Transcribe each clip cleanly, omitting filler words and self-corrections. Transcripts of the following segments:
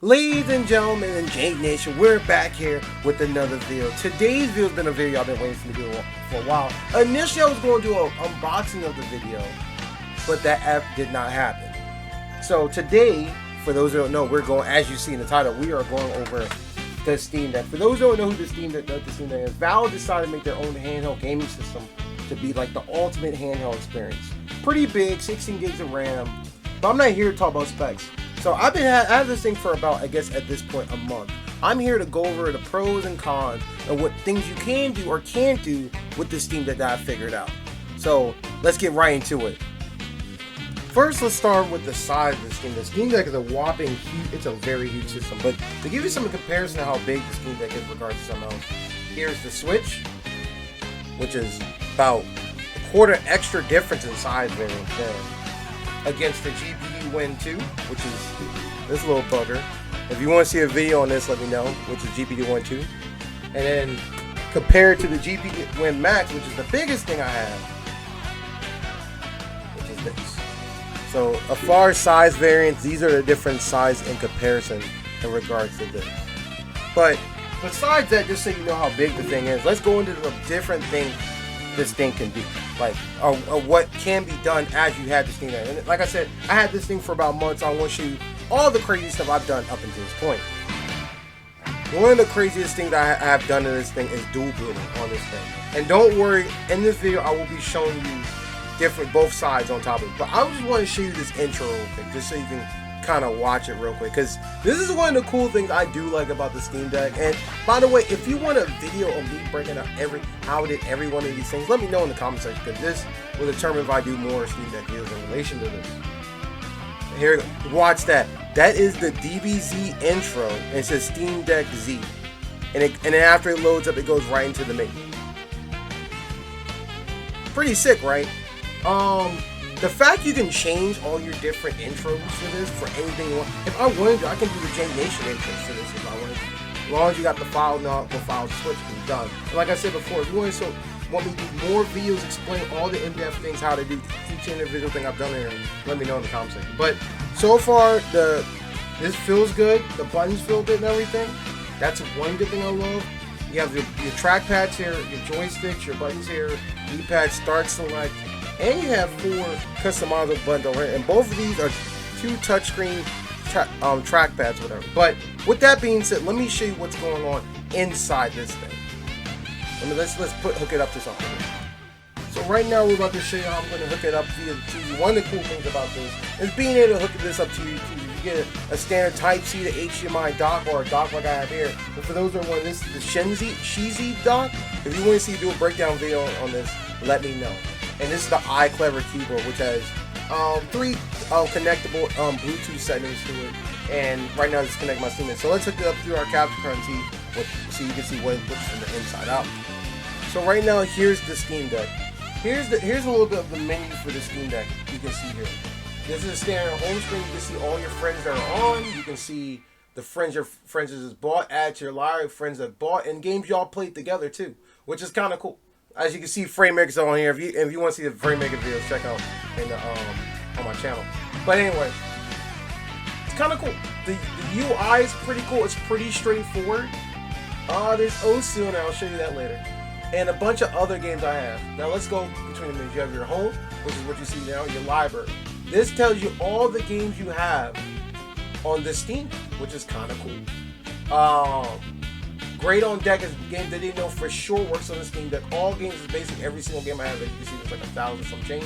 Ladies and gentlemen and Jank Nation, we're back here with another video. Today's video has been a video I've been waiting for me to do for a while. Initially, I was going to do an unboxing of the video, but that app did not happen. So today, for those who don't know, we're going, as you see in the title, we are going over the Steam Deck. For those who don't know who the Steam Deck is, Valve decided to make their own handheld gaming system to be like the ultimate handheld experience. Pretty big, 16 gigs of RAM, but I'm not here to talk about specs. So I have this thing for about, I guess at this point, a month. I'm here to go over the pros and cons and what things you can do or can't do with the Steam Deck that I figured out. So let's get right into it. First, let's start with the size of the Steam Deck. Steam Deck is a whopping huge, it's a very huge system. But to give you some comparison to how big the Steam Deck is in regards to something else, here's the Switch, which is about a quarter extra difference in size variance there, against the GPU Win 2, which is this little bugger. If you want to see a video on this, let me know, which is GPU Win 2. And then compared to the GPU Win Max, which is the biggest thing I have, which is this. So as far as size variance, these are the different size in comparison in regards to this. But besides that, just so you know how big the thing is, let's go into the different things this thing can do, like what can be done as you have this thing there. And like I said, I had this thing for about months. I want to show you all the crazy stuff I've done up until this point. One of the craziest things I have done in this thing is dual booting on this thing. And don't worry, in this video I will be showing you different both sides on top of it. But I just want to show you this intro real quick, just so you can kind of watch it real quick, because this is one of the cool things I do like about the Steam Deck. And by the way, if you want a video of me breaking up how I did every one of these things, let me know in the comment section, because this will determine if I do more Steam Deck videos in relation to this. Here, watch that. That is the DBZ intro, and it says Steam Deck Z, and then after it loads up, it goes right into the menu. Pretty sick, right? The fact you can change all your different intros for this for anything you want. If I wanted to, I can do the Jank Nation intros for this if I wanted to. As long as you got the file, switch, and done. And like I said before, if you want me to do more videos, explain all the in-depth things, how to do each individual thing I've done here, let me know in the comment section. But so far, this feels good. The buttons feel good and everything. That's one good thing I love. You have your trackpads here, your joysticks, your buttons here, D-pad, start, select. And you have 4 customizable buttons over here, and both of these are 2 touchscreen trackpads, whatever. But with that being said, let me show you what's going on inside this thing. Let's hook it up to something. So right now we're about to show you how I'm going to hook it up via the TV. One of the cool things about this is being able to hook this up to your TV. You get a standard Type-C to HDMI dock, or a dock like I have here. But for those that want this, the Sheezy dock. If you want to see do a breakdown video on this, let me know. And this is the iClever keyboard, which has 3 connectable Bluetooth settings to it. And right now, it's connecting my Steam Deck. So let's hook it up through our capture card and so you can see what it looks from the inside out. So right now, here's the Steam Deck. Here's a little bit of the menu for the Steam Deck. You can see here. This is a standard home screen. You can see all your friends that are on. You can see the friends your friends just bought, add to your library, friends that bought, and games y'all played together too, which is kind of cool. As you can see, FrameMaker's on here. If you want to see the FrameMaker videos, check out on my channel. But anyway, it's kind of cool. The UI is pretty cool. It's pretty straightforward. There's Osu, and I'll show you that later. And a bunch of other games I have. Now let's go between the menus. You have your home, which is what you see now, your library. This tells you all the games you have on this Steam, which is kind of cool. Great on Deck is a game that they know for sure works on the Steam Deck. All games is basically every single game I have. As you can see, there's like 1,000 some change.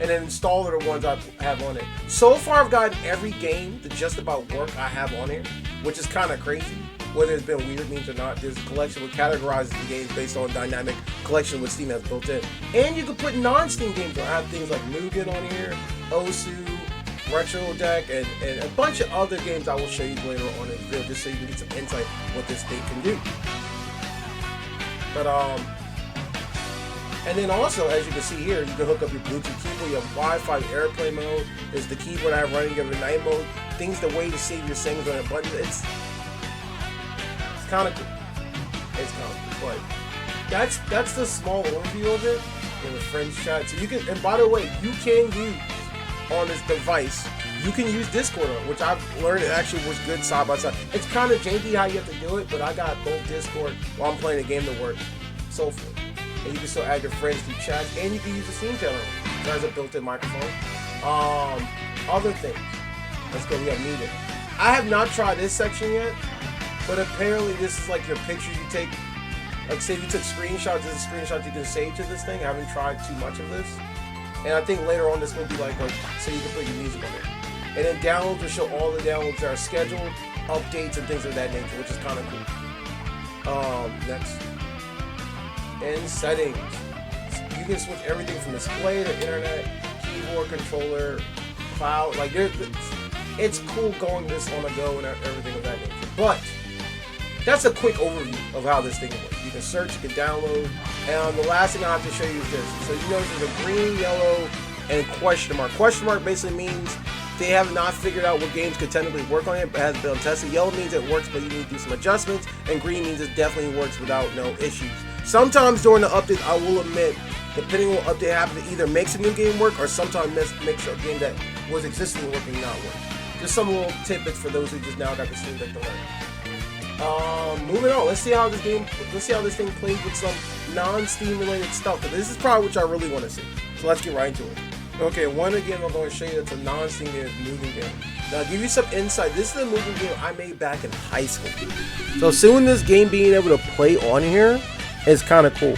And then install are the ones I have on it. So far, I've gotten every game that just about work I have on here, which is kind of crazy. Whether it's been weird means or not, there's a collection that categorizes the games based on dynamic collection what Steam has built in. And you can put non-Steam games on. I have things like Nougat on here, Osu, Retro Deck, and a bunch of other games I will show you later on in the video, just so you can get some insight what this thing can do. But and then also, as you can see here, you can hook up your Bluetooth keyboard. You have Wi-Fi, airplane mode. There's the keyboard I have running. You have the night mode. Things the way to save your settings on a button. It's kind of cool. It's kind of cool. But that's the small overview of it in the friends chat. So you can, and by the way, you can use on this device you can use Discord on it, which I've learned it actually works good side by side. It's kind of janky how you have to do it, but I got both Discord while I'm playing the game to work, so forth. And you can still add your friends through chat, and you can use the Steam channel. It has a built-in microphone. Other things. Let's go. We have music. I have not tried this section yet, but apparently this is like your pictures you take. Like, say if you took screenshots, this is screenshots you can save to this thing. I haven't tried too much of this. And I think later on this will be like so you can put your music on there. And then downloads will show all the downloads that are scheduled, updates, and things of that nature, which is kind of cool. Next. In settings. You can switch everything from display to internet, keyboard, controller, cloud. Like, it's cool going this on the go and everything of that nature. But that's a quick overview of how this thing works. You can search, you can download, and the last thing I have to show you is this. So you notice there's a green, yellow, and question mark. Question mark basically means they have not figured out what games could technically work on it, but has been tested. Yellow means it works, but you need to do some adjustments, and green means it definitely works without no issues. Sometimes during the update, I will admit, depending on what update happens, it either makes a new game work or sometimes makes a game that was existing working not work. Just some little tidbits for those who just now got the Steam Deck to learn. Moving on, let's see how this thing plays with some non-Steam related stuff. But this is probably what I really want to see. So let's get right into it. Okay, one again, I'm going to show you that's a non-Steam moving game. Now, I'll give you some insight. This is a moving game I made back in high school. So soon this game being able to play on here is kind of cool.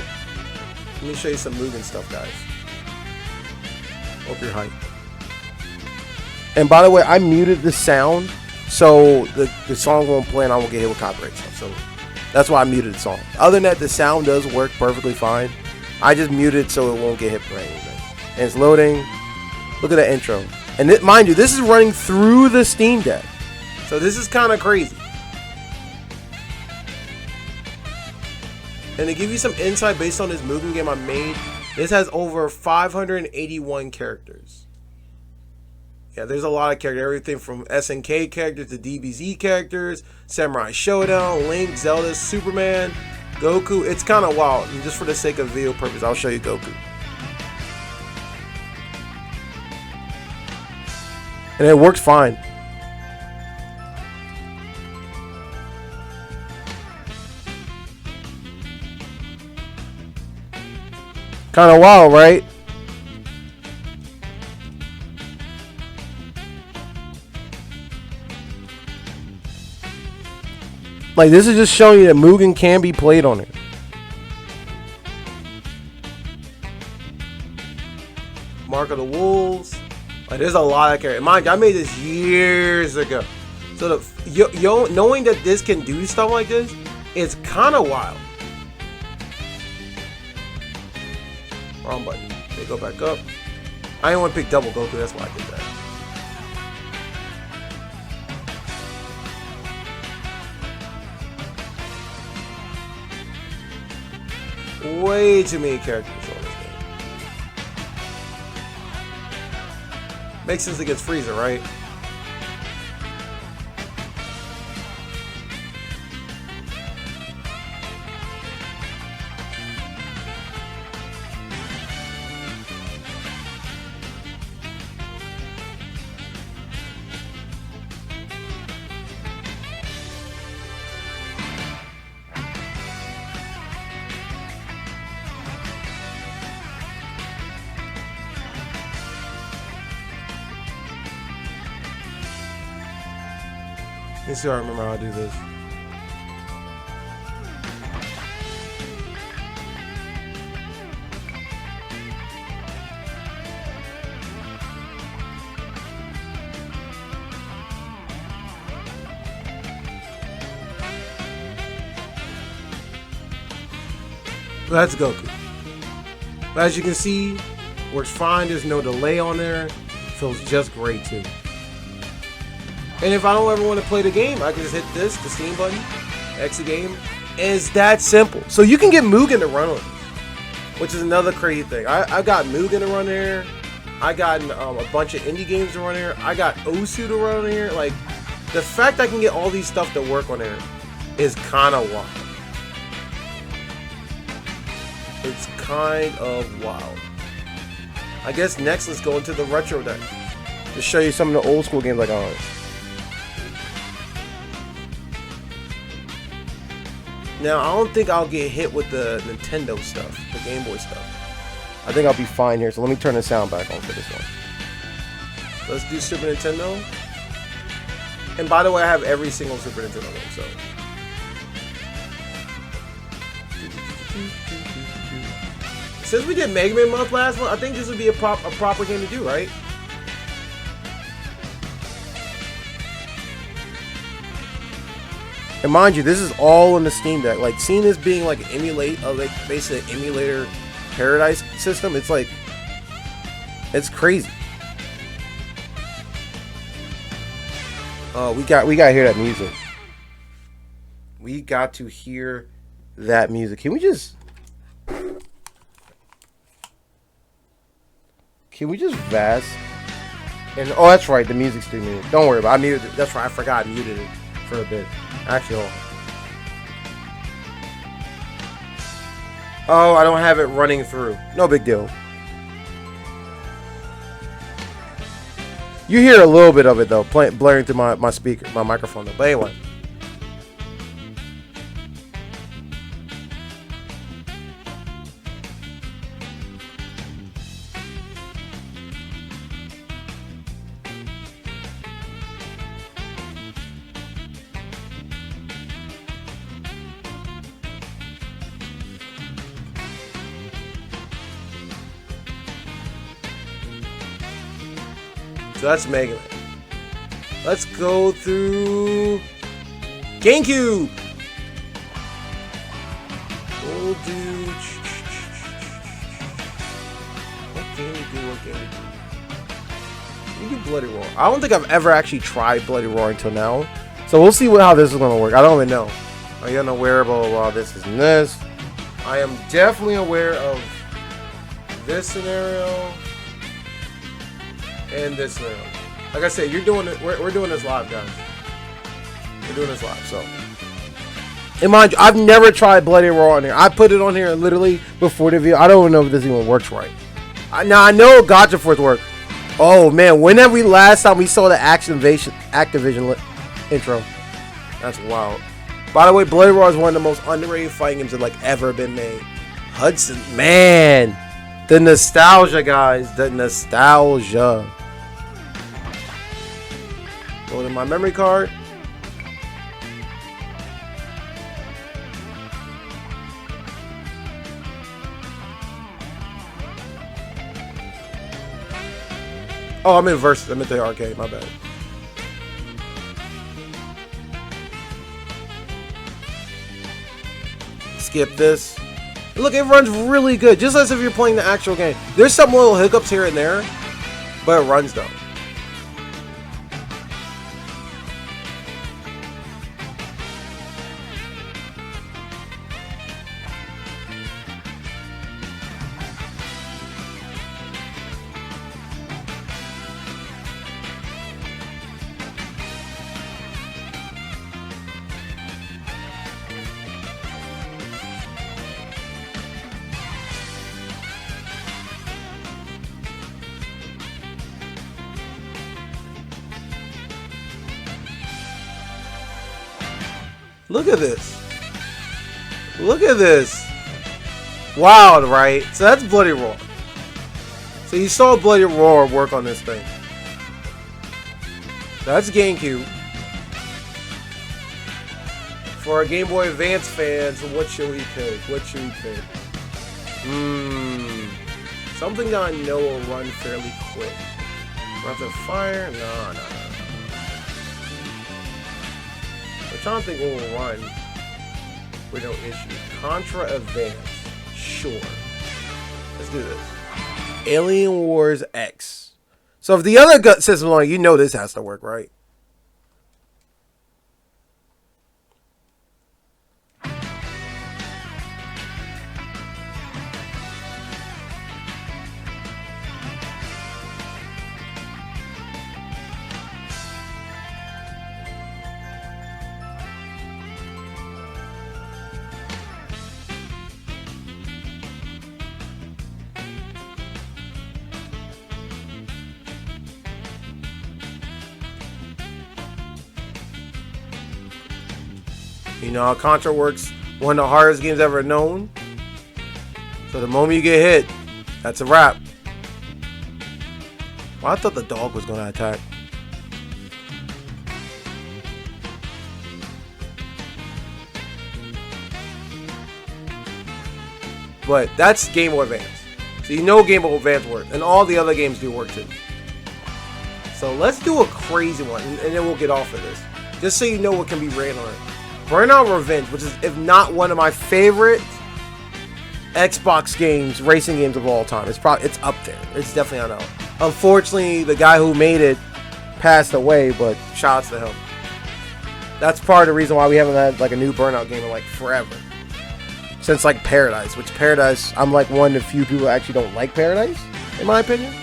Let me show you some moving stuff, guys. Hope you're hyped. And by the way, I muted the sound so the song won't play and I won't get hit with copyright stuff. So that's why I muted the song. Other than that, the sound does work perfectly fine. I just muted so it won't get hit for anything. And it's loading. Look at that intro. And mind you, this is running through the Steam Deck. So this is kind of crazy. And to give you some insight based on this moving game I made, this has over 581 characters. Yeah, there's a lot of characters. Everything from SNK characters to DBZ characters, Samurai Showdown, Link, Zelda, Superman, Goku. It's kind of wild. And just for the sake of video purpose, I'll show you Goku. And it works fine. Kind of wild, right? Like, this is just showing you that Mugen can be played on it. Mark of the Wolves. Like, there's a lot of characters. Mind you, I made this years ago. So knowing that this can do stuff like this is kind of wild. Wrong button. They go back up. I didn't want to pick double Goku, that's why I did that. Way too many characters on this game. Makes sense against Frieza, right? Let me see if I remember how to do this. That's Goku. As you can see, works fine. There's no delay on there. Feels just great too. And if I don't ever want to play the game, I can just hit this, the Steam button, exit game. And it's that simple. So you can get Mugen to run on this, which is another crazy thing. I got Mugen to run there. I got a bunch of indie games to run there. I got Osu to run on here. Like, the fact I can get all these stuff to work on there is kind of wild. It's kind of wild. I guess next let's go into the retro deck. to show you some of the old school games like on. Now, I don't think I'll get hit with the Nintendo stuff, the Game Boy stuff. I think I'll be fine here, so let me turn the sound back on for this one. Let's do Super Nintendo. And by the way, I have every single Super Nintendo game, so. Since we did Mega Man Month last month, I think this would be a proper game to do, right? And mind you, this is all in the Steam Deck. Like, seeing this being like basically an emulator paradise system, it's like, it's crazy. We got to hear that music. We got to hear that music. Can we just vast? And oh, that's right, the music's still muted. Don't worry about it. I muted it. That's right, I forgot I muted it for a bit. Actually, hold on. Oh, I don't have it running through. No big deal. You hear a little bit of it though, blaring through my speaker, my microphone though. But anyway. So that's Mega Man. Let's go through GameCube. We'll do. What game we do? We do Bloody Roar. I don't think I've ever actually tried Bloody Roar until now. So we'll see how this is going to work. I don't even know. Are you unaware of this and this? I am definitely aware of this scenario. And this scenario. Like I said, you're doing it. We're doing this live, guys. We're doing this live, so. And mind you, I've never tried Bloody Roar on here. I put it on here literally before the video. I don't even know if this even works right. Now I know Gotcha Force work. Oh man, when have we last time we saw the Activision intro? That's wild. By the way, Bloody Roar is one of the most underrated fighting games that like ever been made. Hudson, man, the nostalgia, guys, the nostalgia. Go to my memory card. Oh, I'm in Versus. I'm at the arcade. My bad. Skip this. Look, it runs really good. Just as if you're playing the actual game. There's some little hiccups here and there, but it runs though. Look at this. Look at this. Wild, right? So that's Bloody Roar. So you saw Bloody Roar work on this thing. That's GameCube. For our Game Boy Advance fans, what should we pick? What should we pick? Something that I know will run fairly quick. Breath of Fire? No. I'm trying to think what will run with no issue. Contra Advance. Sure. Let's do this. Alien Wars X. So if the other gut system on, you know this has to work, right? You know how Contra works. One of the hardest games ever known. So the moment you get hit, that's a wrap. Well, I thought the dog was going to attack. But that's Game Boy Advance. So you know Game Boy Advance works. And all the other games do work too. So let's do a crazy one. And then we'll get off of this. Just so you know what can be ran on it. Burnout Revenge, which is, if not one of my favorite Xbox games, racing games of all time. It's up there. It's definitely on out. Unfortunately, the guy who made it passed away, but shouts to him. That's part of the reason why we haven't had like a new Burnout game in like forever. Since like Paradise, which Paradise, I'm like one of the few people who actually don't like Paradise, in my opinion.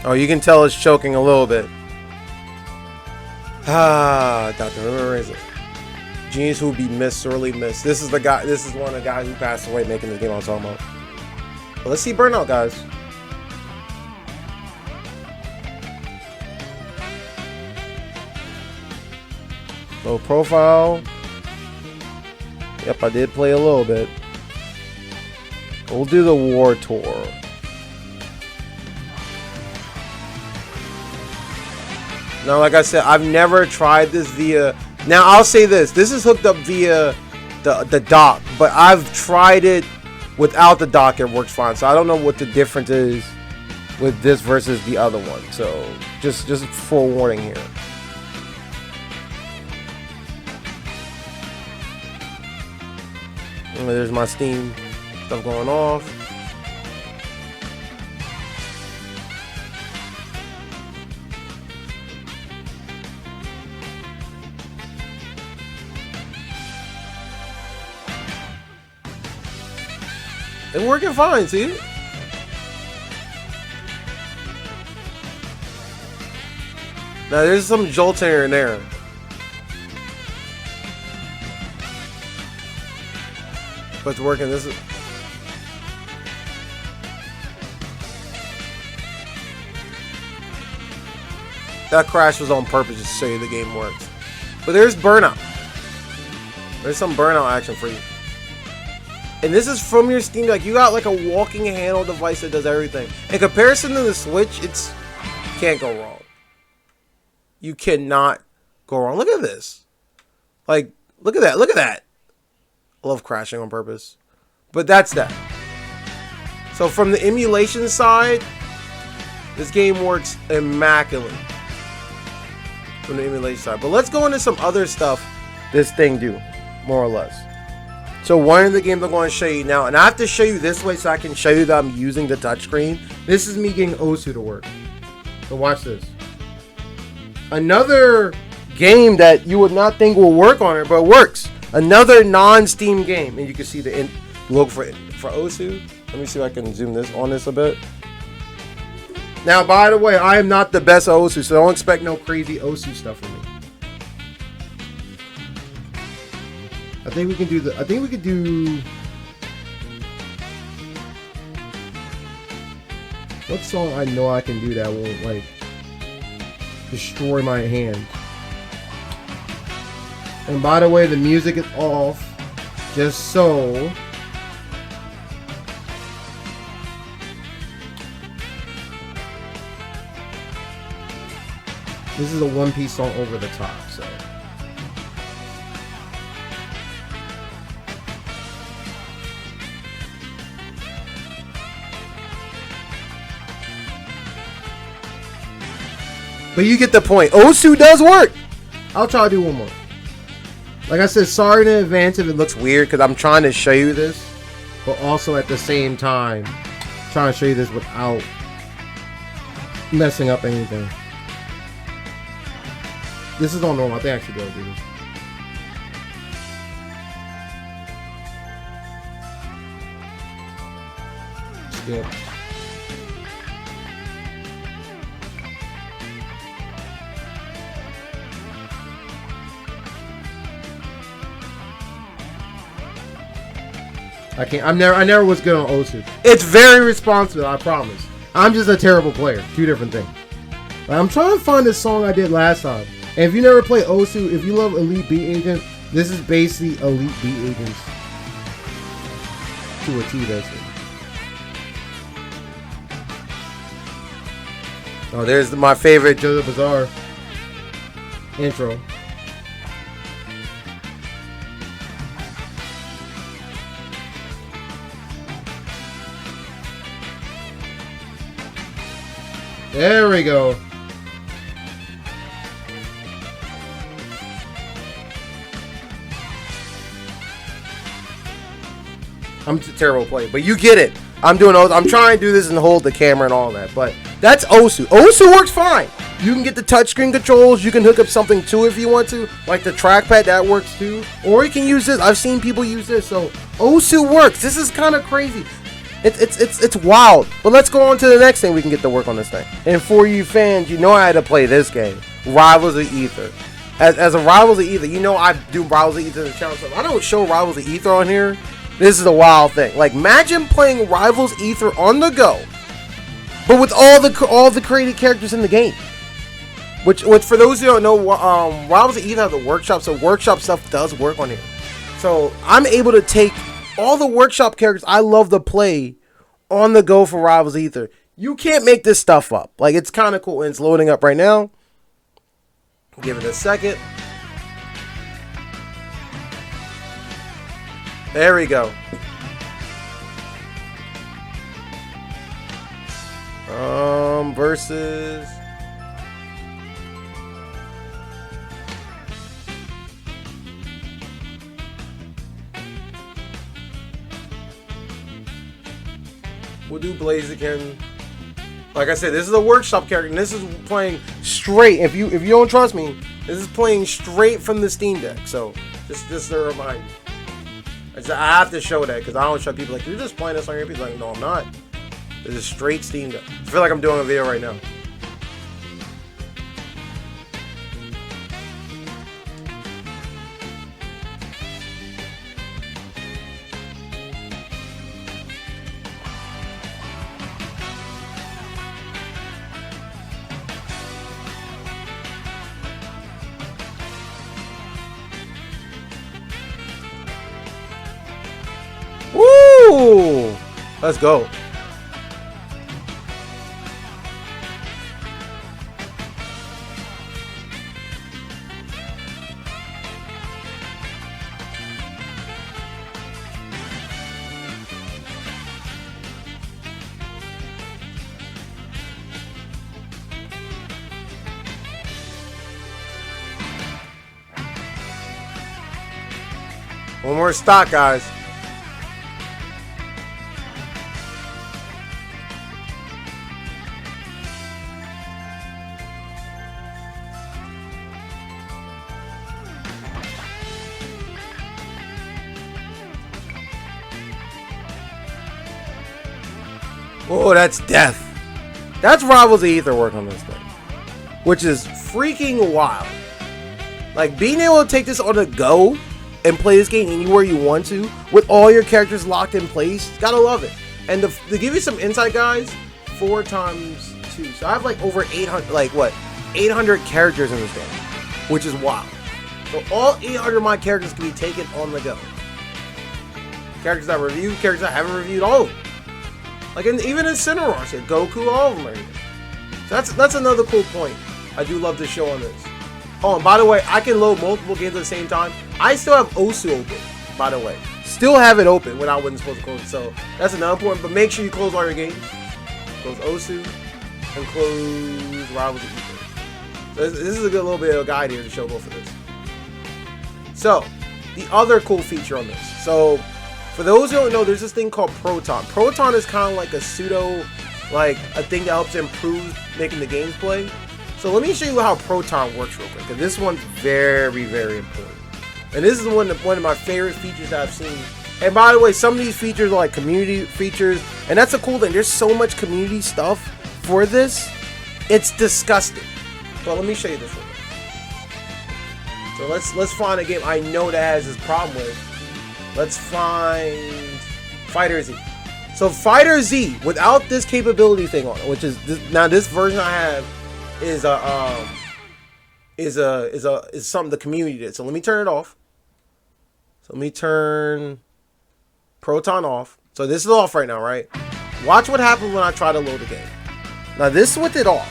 Oh, you can tell it's choking a little bit. Dr. Memories. Genius who will be missed, sorely missed. This is one of the guys who passed away making this game I was talking about. But let's see Burnout, guys. Low profile. Yep, I did play a little bit. We'll do the War Tour. Now, like I said, I've never tried this via... Now, I'll say this. This is hooked up via the dock. But I've tried it without the dock. It works fine. So, I don't know what the difference is with this versus the other one. So, just forewarning here. And there's my Steam stuff going off. It's working fine, see? Now there's some jolting here and there. But it's working. That crash was on purpose just to show you the game works. But there's Burnout. There's some Burnout action for you. And this is from your Steam Deck. You got like a walking handle device that does everything. In comparison to the Switch, it's can't go wrong. You cannot go wrong. Look at this. Like, look at that. Look at that. I love crashing on purpose. But that's that. So from the emulation side, this game works immaculately. From the emulation side. But let's go into some other stuff this thing do, more or less. So one of the games I'm going to show you now, and I have to show you this way so I can show you that I'm using the touchscreen. This is me getting Osu to work. So watch this. Another game that you would not think will work on it, but it works. Another non-Steam game, and you can see the logo for Osu. Let me see if I can zoom this on this a bit. Now, by the way, I am not the best at Osu, so don't expect no crazy Osu stuff from me. I think we can do what song I know I can do that won't like destroy my hand. And by the way, the music is off just so this is a One Piece song over the top, so but you get the point. Osu does work. I'll try to do one more. Like I said, sorry in advance if it looks weird because I'm trying to show you this, but also at the same time trying to show you this without messing up anything. This is on normal. I think I actually be able to do this. Skip. I can't. I never was good on Osu. It's very responsive, I promise. I'm just a terrible player. Two different things. I'm trying to find this song I did last time. And if you never play Osu, if you love Elite Beat Agent, this is basically Elite Beat Agents to a T, basically. Oh, there's my favorite JoJo Bizarre intro. There we go. I'm a terrible player, but you get it. I'm trying to do this and hold the camera and all that, but that's Osu. Osu works fine. You can get the touchscreen controls. You can hook up something too if you want to, like the trackpad. That works too. Or you can use this. I've seen people use this. So Osu works. This is kind of crazy. It's wild. But let's go on to the next thing we can get to work on this thing. And for you fans, you know I had to play this game, Rivals of Aether. As a Rivals of Aether, you know I do Rivals of Aether in the channel. So if I don't show Rivals of Aether on here, this is a wild thing. Like, imagine playing Rivals Aether on the go, but with all the created characters in the game. Which for those who don't know, Rivals of Aether have the workshop, so workshop stuff does work on here. So I'm able to take all the workshop characters I love to play on the go for Rivals of Aether. You can't make this stuff up. Like, it's kind of cool, and it's loading up right now. Give it a second. There we go. Versus. We'll do Blaziken. Like I said, this is a workshop character, and this is playing straight. If you don't trust me, this is playing straight from the Steam Deck. So just a reminder. I have to show that because I don't show people like, you're just playing this on your PC. Like, no, I'm not. This is straight Steam Deck. I feel like I'm doing a video right now. Woo! Let's go. One more stock, guys. Oh, that's death. That's Rivals of Aether work on this thing, which is freaking wild. Like, being able to take this on the go and play this game anywhere you want to with all your characters locked in place, gotta love it. And to give you some insight, guys, 4 times 2, so I have like over 800, like what, 800 characters in this game, which is wild. So all 800 of my characters can be taken on the go. Characters I reviewed, characters I haven't reviewed, all of them. Like, even in Cineroar, so Goku, all of them are here. So that's another cool point I do love to show on this. Oh, and by the way, I can load multiple games at the same time. I still have Osu open, by the way. Still have it open when I wasn't supposed to close it. So that's another point. But make sure you close all your games. Close Osu and close Rivals of Aether. So this is a good little bit of a guide here to show both of this. So the other cool feature on this. So for those who don't know, there's this thing called Proton. Proton is kind of like a pseudo, like a thing that helps improve making the games play. So let me show you how Proton works real quick, because this one's very, very important. And this is one of my favorite features that I've seen. And by the way, some of these features are like community features, and that's a cool thing. There's so much community stuff for this. It's disgusting. But let me show you this real quick. So let's find a game I know that has this problem with. Let's find Fighter Z. So Fighter Z, without this capability thing on it, which is now this version I have is something the community did. So let me turn it off. So let me turn Proton off. So this is off right now, right? Watch what happens when I try to load the game. Now this is with it off.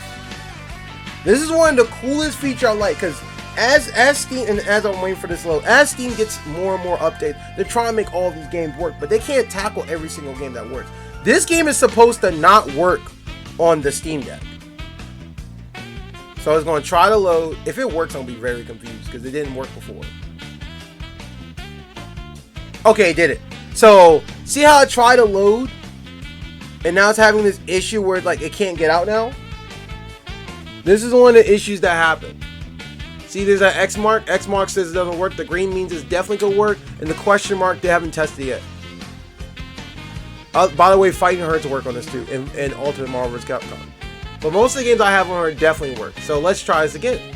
This is one of the coolest features I like, because as Steam, and as I'm waiting for this load, as Steam gets more and more updates, they're trying to make all of these games work, but they can't tackle every single game that works. This game is supposed to not work on the Steam Deck. So I was going to try to load. If it works, I'll be very confused because it didn't work before. Okay, it did it. So see how I tried to load and now it's having this issue where like it can't get out now? This is one of the issues that happen. See, there's an X mark. X mark says it doesn't work. The green means it's definitely going to work. And the question mark, they haven't tested it yet. By the way, Fighting Hurt to work on this too in Ultimate Marvel vs. Capcom. But most of the games I have on here definitely work. So let's try this again.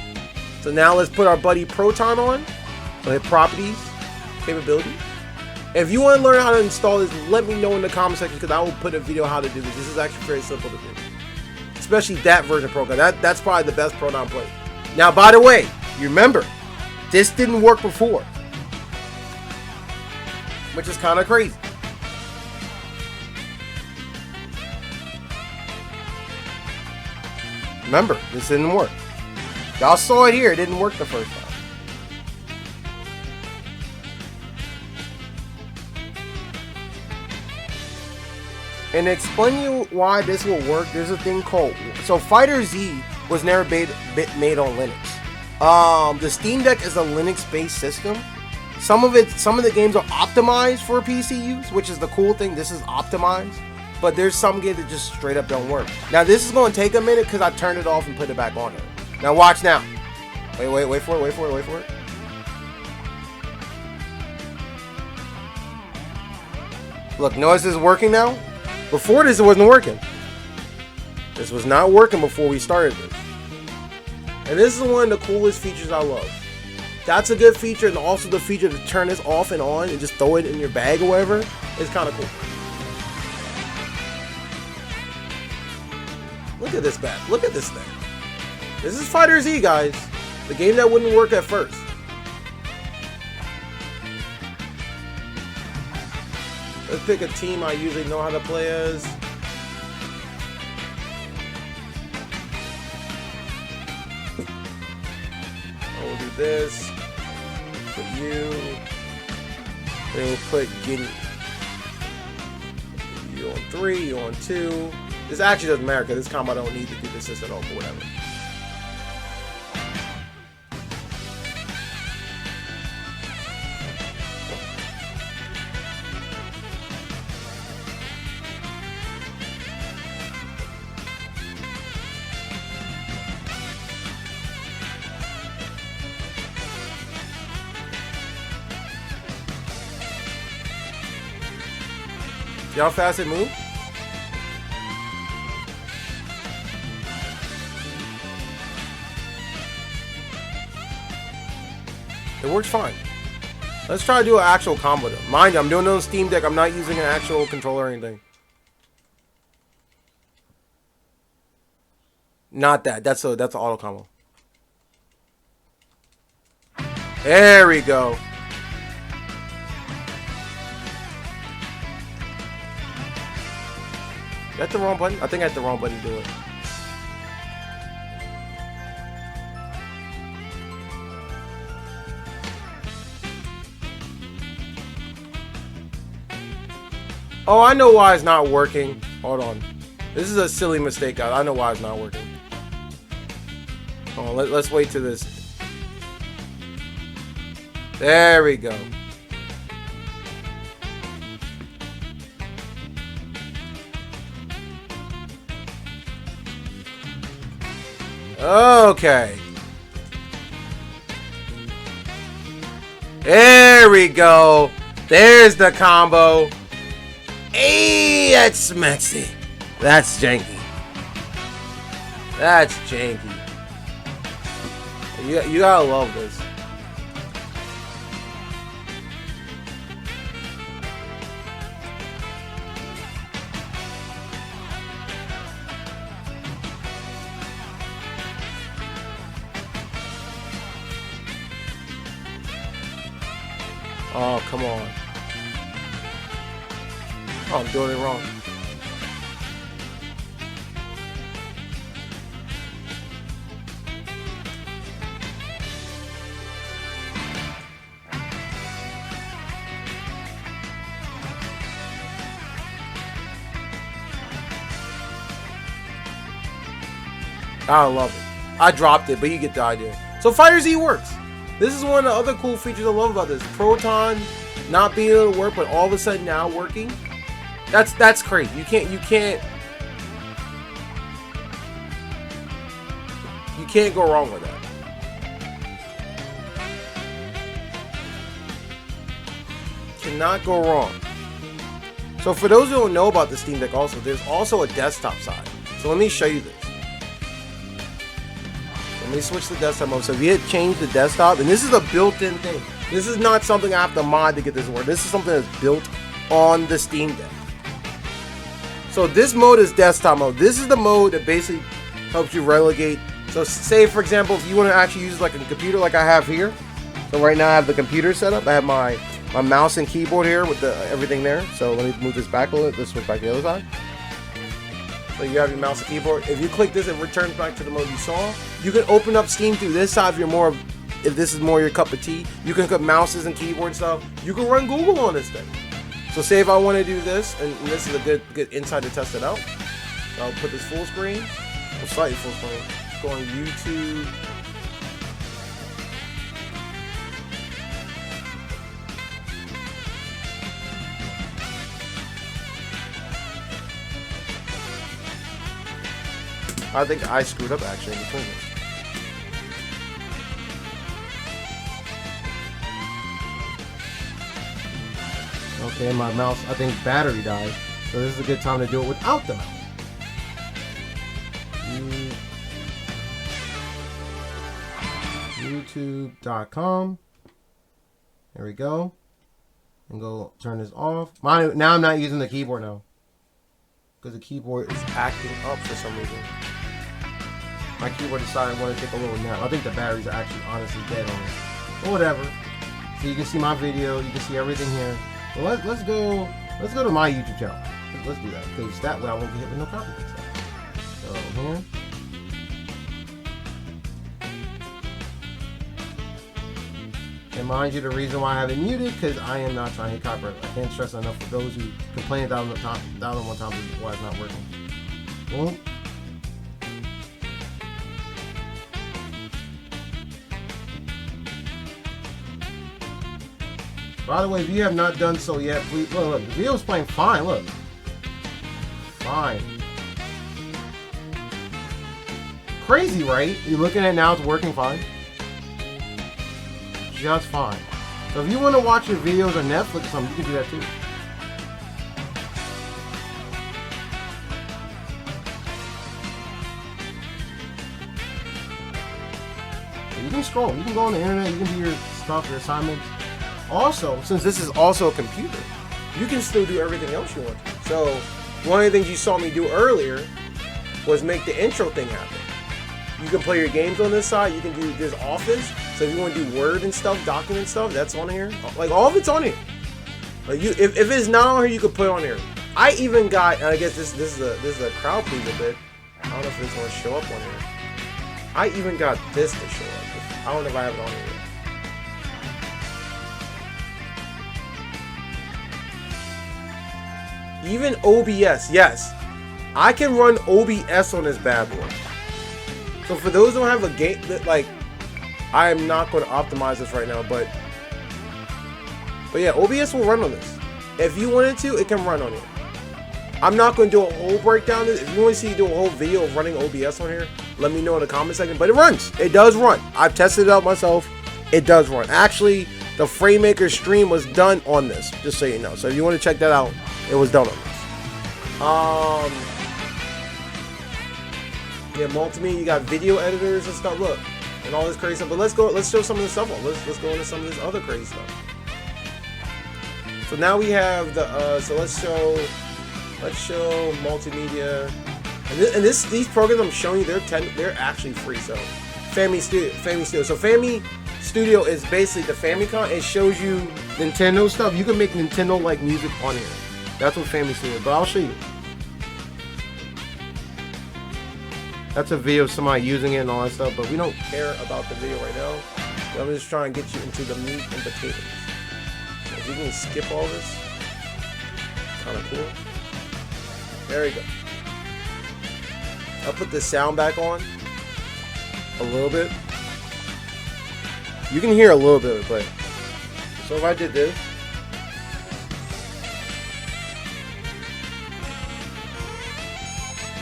So now let's put our buddy Proton on. So hit Properties, Capabilities. If you want to learn how to install this, let me know in the comment section because I will put a video how to do this. This is actually very simple to do. Especially that version of Proton. That's probably the best Proton play. Now, by the way, you remember, this didn't work before. Which is kind of crazy. Remember, this didn't work. Y'all saw it here. It didn't work the first time. And to explain you why this will work, there's a thing called... So Fighter Z was never made on Linux. The Steam Deck is a Linux-based system. Some of the games are optimized for PC use, which is the cool thing. This is optimized. But there's some games that just straight up don't work. Now this is going to take a minute because I turned it off and put it back on it. Now watch now. Wait for it. Look, notice this is working now. Before this, it wasn't working. This was not working before we started this. And this is one of the coolest features I love. That's a good feature, and also the feature to turn this off and on and just throw it in your bag or whatever is kind of cool. Look at this bag. Look at this thing. This is Fighter Z, guys. The game that wouldn't work at first. Let's pick a team I usually know how to play as. We'll do this. Put you. Then we'll put Guinea. You on 3, you on 2. This actually doesn't matter because this combo I don't need to do this at all, but whatever. See how fast it moves? It works fine. Let's try to do an actual combo though. Mind you, I'm doing it on Steam Deck. I'm not using an actual controller or anything. Not that. That's an auto combo. There we go. Is that the wrong button? I think I hit the wrong button to do it. Oh, I know why it's not working. Hold on. This is a silly mistake, guys. I know why it's not working. Hold on, let's wait till this. There we go. Okay. There we go. There's the combo. Hey, that's messy. That's janky. That's janky. You gotta love this. Oh, come on. Oh, I'm doing it wrong. I love it. I dropped it, but you get the idea. So Fire Z works. This is one of the other cool features I love about this. Proton not being able to work, but all of a sudden now working. That's crazy. You can't go wrong with that. Cannot go wrong. So for those who don't know about the Steam Deck also, there's also a desktop side. So let me show you this. Let me switch the desktop mode. So if you hit change the desktop, and this is a built-in thing. This is not something I have to mod to get this to work. This is something that's built on the Steam Deck. So this mode is desktop mode. This is the mode that basically helps you relegate. So say for example, if you want to actually use like a computer like I have here. So right now I have the computer set up. I have my mouse and keyboard here with the everything there. So let me move this back a little. Let's switch back to the other side. So you have your mouse and keyboard. If you click this, it returns back to the mode you saw. You can open up Steam through this side if this is more your cup of tea. You can put mouses and keyboard stuff. You can run Google on this thing. So say if I want to do this, and this is a good inside to test it out. So I'll put this full screen, or slightly full screen. Go on YouTube. I think I screwed up actually in between this. Okay, my mouse, I think battery died. So this is a good time to do it without the mouse. YouTube.com. There we go. And go turn this off. Now I'm not using the keyboard now. Because the keyboard is acting up for some reason. My keyboard decided I want to take a little nap. I think the batteries are actually honestly dead on it. But whatever. So you can see my video. You can see everything here. Well, let's go to my YouTube channel. Let's do that. Because that way I won't get hit with no copyright stuff. So here. And mind you, the reason why I have it muted because I am not trying to hit copyright. I can't stress enough for those who complain down one time why it's not working. Boom. By the way, if you have not done so yet, please look. The video is playing fine. Look, fine. Crazy, right? You're looking at it now; it's working fine, just fine. So if you want to watch your videos on Netflix or something, you can do that too. You can scroll. You can go on the internet. You can do your stuff, your assignments. Also, since this is also a computer, you can still do everything else you want to. So, one of the things you saw me do earlier was make the intro thing happen. You can play your games on this side. You can do this Office. So if you want to do Word and stuff, document stuff, that's on here. Like all of it's on here. Like if it's not on here, you can put it on here. I even got, and I guess this is a crowd pleaser bit. I don't know if this will show up on here. I even got this to show up. I don't know if I have it on here yet. Even OBS, yes. I can run OBS on this bad boy. So for those who don't have a game, like, I am not going to optimize this right now, but yeah, OBS will run on this. If you wanted to, it can run on it. I'm not going to do a whole breakdown of this. If you want to see do a whole video of running OBS on here, let me know in the comment section. But it runs. It does run. I've tested it out myself. It does run. Actually, the FrameMaker stream was done on this, just so you know. So if you want to check that out, it was done on this. Yeah, multimedia, you got video editors and stuff, look, and all this crazy stuff. But let's show some of this stuff. Let's go into some of this other crazy stuff. So now we have the so let's show multimedia. And these programs I'm showing you, they're actually free. So Family Studio. So Family Studio is basically the Famicom. It shows you Nintendo stuff. You can make Nintendo like music on here. That's what Family Studio is. But I'll show you. That's a video of somebody using it and all that stuff. But we don't care about the video right now. I'm just trying to get you into the meat and potatoes. So if you can skip all this, kind of cool. There we go. I'll put the sound back on a little bit. You can hear a little bit, but so if I did this,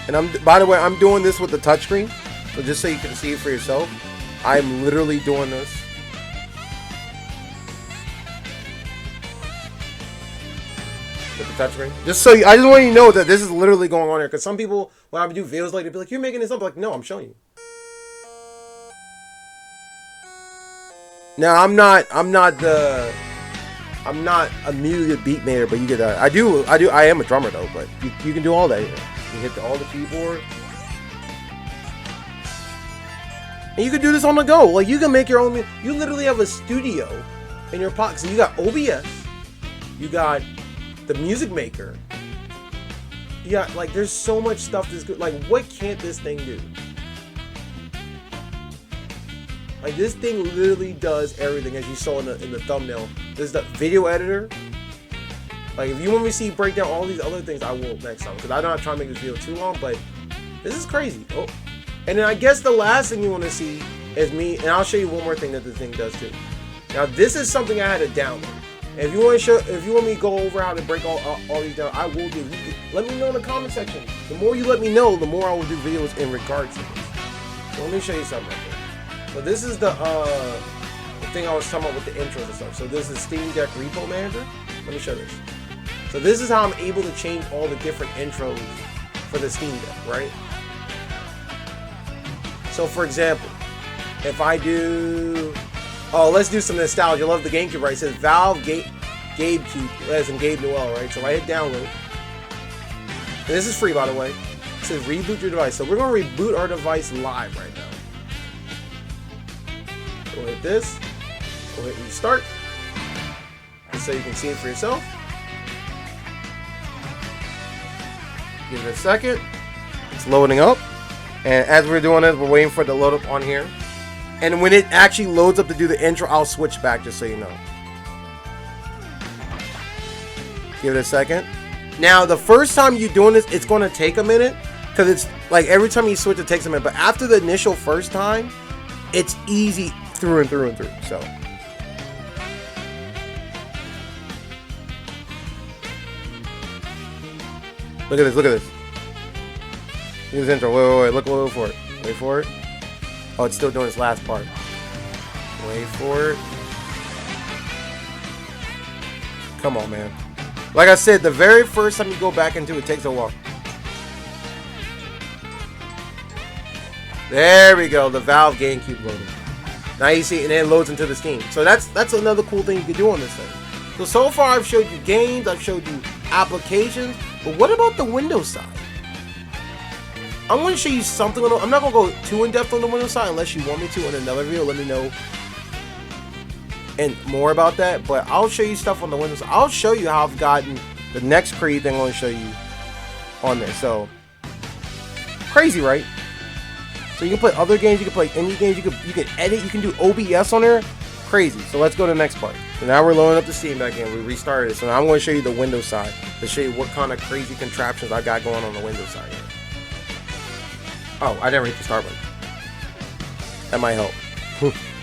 and by the way, I'm doing this with the touchscreen, so just so you can see it for yourself, I'm literally doing this. With the touchscreen, just so I just want you to know that this is literally going on here. Because some people, when I do videos like, they'll be like, "You're making this up." Like, no, I'm showing you. Now I'm not a music beat maker, but you get that. I am a drummer though, but you can do all that here. You hit all the keyboard. And you can do this on the go. Like, you can make your own. You literally have a studio in your pocket. So you got OBS. You got the music maker. You got, like, there's so much stuff that's good. Like, what can't this thing do? Like, this thing literally does everything, as you saw in the thumbnail. There's the video editor. Like, if you want me to see break down all these other things, I will next time. Because I'm not trying to make this video too long, but this is crazy. Oh. And then I guess the last thing you want to see is me, and I'll show you one more thing that the thing does too. Now, this is something I had to download. And if you want me to go over how to break all these down, I will do. Let me know in the comment section. The more you let me know, the more I will do videos in regards to this. So let me show you something right there. So this is the thing I was talking about with the intros and stuff. So this is Steam Deck Repo Manager. Let me show this. So this is how I'm able to change all the different intros for the Steam Deck, right? So for example, if I do, let's do some nostalgia. Love the GameCube, right? It says Valve GameCube, as in Gabe Newell, right? So if I hit download, and this is free, by the way. It says reboot your device. So we're going to reboot our device live right now. We'll hit this. We'll hit restart, just so you can see it for yourself. Give it a second. It's loading up. And as we're doing this, we're waiting for it to load up on here. And when it actually loads up to do the intro, I'll switch back, just so you know. Give it a second. Now, the first time you're doing this, it's going to take a minute. Because it's like every time you switch, it takes a minute. But after the initial first time, it's easy through and through and through. So. Look at this, look at this. Look at this intro. Wait, look for it. Wait for it. Oh, it's still doing its last part. Wait for it. Come on, man. Like I said, the very first time you go back into it takes a while. There we go, the Valve GameCube loading. Now you see, and then it loads into the Steam. So that's another cool thing you can do on this thing. So far I've showed you games, I've showed you applications, but what about the Windows side? I'm going to show you something. I'm not going to go too in depth on the Windows side unless you want me to in another video. Let me know and more about that. But I'll show you stuff on the Windows. I'll show you how I've gotten the next crazy thing I'm going to show you on there. So crazy, right? So you can play other games. You can play indie games. You can edit. You can do OBS on there. Crazy. So let's go to the next part. So now we're loading up the Steam back in. We restarted it. So now I'm going to show you the Windows side to show you what kind of crazy contraptions I got going on the Windows side here. Oh, I didn't hit the start button. That might help.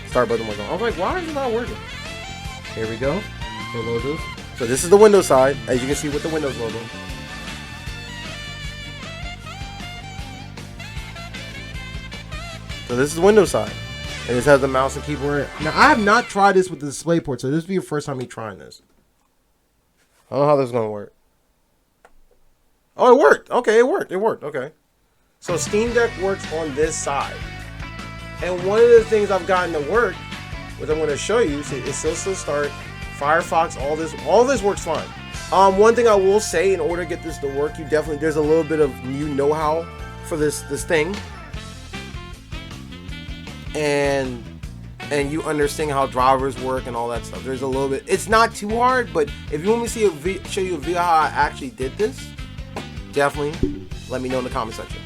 Start button was on. I was like, why is it not working? Here we go. So this is the Windows side, as you can see with the Windows logo. So this is the Windows side. And this has the mouse and keyboard. Now, I have not tried this with the DisplayPort, so this will be your first time me trying this. I don't know how this is going to work. Oh, it worked. Okay, it worked. It worked. Okay. So Steam Deck works on this side. And one of the things I've gotten to work, which I'm going to show you, see, it's still start, Firefox, all this works fine. One thing I will say, in order to get this to work, there's a little bit of new know-how for this thing. And and you understand how drivers work and all that stuff. There's a little bit. It's not too hard, but if you want me to show you a video how I actually did this, definitely let me know in the comment section.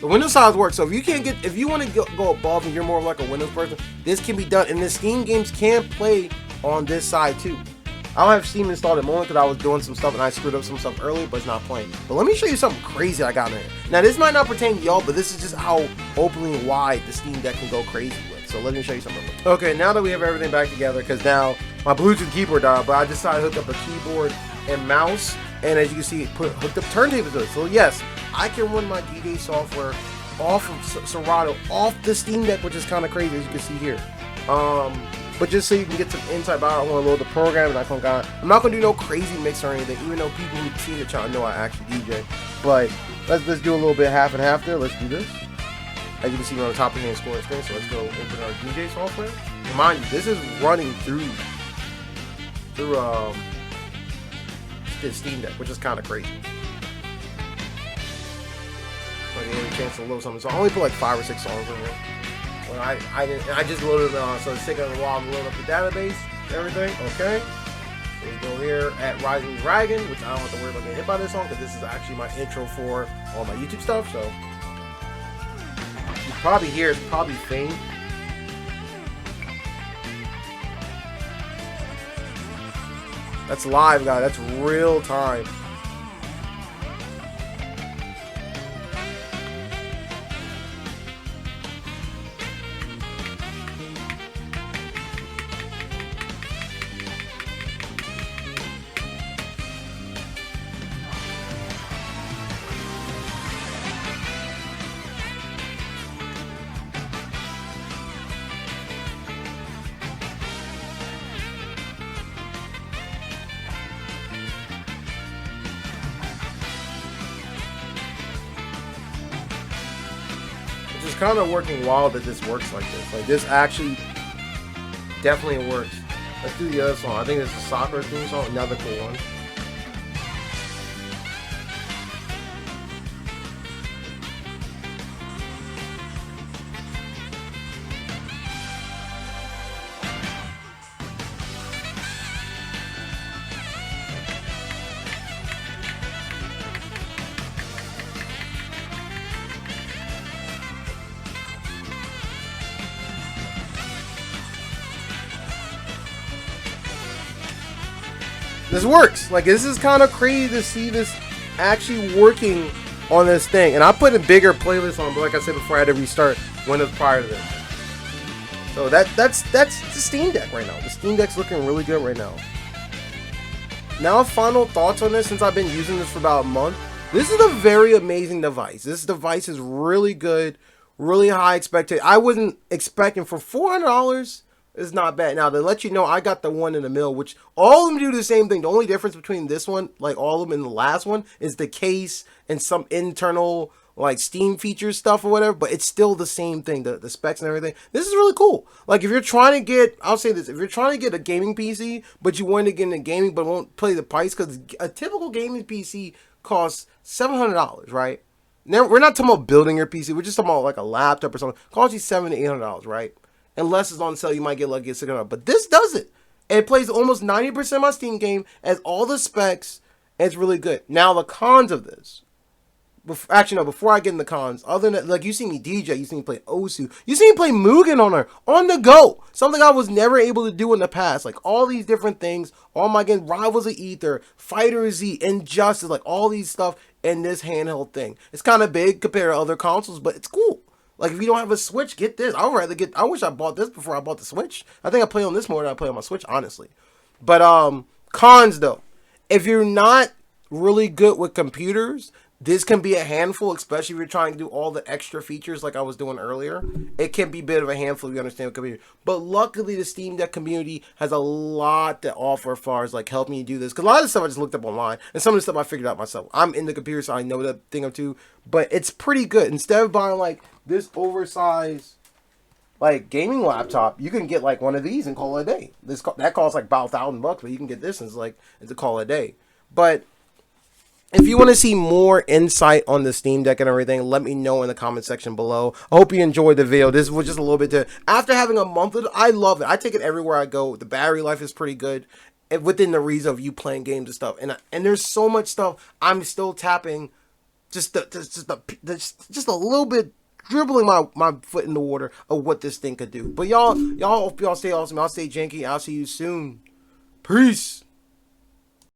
The Windows size works, so if you want to go above and you're more of like a Windows person, this can be done, and the Steam games can play on this side too. I don't have Steam installed at the moment because I was doing some stuff and I screwed up some stuff earlier, but it's not playing. But let me show you something crazy I got in here. Now, this might not pertain to y'all, but this is just how openly wide the Steam Deck can go crazy with. So let me show you something. Okay, now that we have everything back together, because now my Bluetooth keyboard died, but I decided to hook up a keyboard and mouse, and as you can see, hooked up turntables to it. So yes, I can run my DJ software off of Serato, off the Steam Deck, which is kind of crazy, as you can see here. But just so you can get some insight about it, I want to load the program, and I'm not going to do no crazy mix or anything, even though people who've seen the channel know I actually DJ. But let's do a little bit half and half there. Let's do this. As you can see, we're on the top of the scoring screen, so let's go open our DJ software. Mind you, this is running through the Steam Deck, which is kind of crazy. I didn't get a chance to load something, so I only put like 5 or 6 songs in here. Well, I just loaded it on, so it's taking a while to load up the database and everything. Okay, so you go here at Rising Dragon, which I don't have to worry about getting hit by this song because this is actually my intro for all my YouTube stuff. So you probably hear it's probably faint. That's live, guys. That's real time. It's kind of working wild that this works like this. Like, this actually definitely works. Let's do the other song. I think it's a soccer theme song, another cool one. This works. Like, this is kind of crazy to see this actually working on this thing. And I put a bigger playlist on, but like I said before, I had to restart Windows prior to this. So that's the Steam Deck right now. The Steam Deck's looking really good right now. Now, final thoughts on this, since I've been using this for about a month. This is a very amazing device. This device is really good, really high expectation. I wasn't expecting for $400. It's not bad. Now, to let you know, I got the one in the middle, which all of them do the same thing. The only difference between this one, like all of them, and the last one is the case and some internal, like, Steam features stuff or whatever, but it's still the same thing, the specs and everything. This is really cool. Like, if you're trying to get, I'll say this, if you're trying to get a gaming PC, but you want to get into gaming but won't play the price, because a typical gaming PC costs $700, right? Now, we're not talking about building your PC. We're just talking about, like, a laptop or something. It costs you $700 to $800, right? Unless it's on sale, you might get lucky at $600. But this does it. It plays almost 90% of my Steam game, has all the specs, and it's really good. Now, the cons of this. Actually, no, before I get in the cons, other than that, like, you see me DJ, you see me play Osu, you see me play Mugen on her, on the go. Something I was never able to do in the past. Like, all these different things, all my games, Rivals of Ether, Fighter Z, Injustice, like, all these stuff in this handheld thing. It's kind of big compared to other consoles, but it's cool. Like, if you don't have a Switch, get this. I wish I bought this before I bought the Switch. I think I play on this more than I play on my Switch, honestly. But, cons, though. If you're not really good with computers, this can be a handful, especially if you're trying to do all the extra features like I was doing earlier. It can be a bit of a handful if you understand the computer. But luckily, the Steam Deck community has a lot to offer as far as, like, helping you do this. Because a lot of the stuff I just looked up online, and some of the stuff I figured out myself. I'm in the computer, so I know that thing or two. But it's pretty good. Instead of buying, like, this oversized, like, gaming laptop, you can get, like, one of these and call it a day. That costs like about $1,000, but you can get this and it's a call it a day. But If you want to see more insight on the Steam Deck and everything, let me know in the comment section below. I hope you enjoyed the video. This was just a little bit to, after having a month of it, I love it. I take it everywhere I go. The battery life is pretty good, within the reason of you playing games and stuff. And there's so much stuff I'm still tapping, just a little bit, dribbling my foot in the water of what this thing could do. But y'all hope y'all stay awesome. I'll stay janky. I'll see you soon. Peace.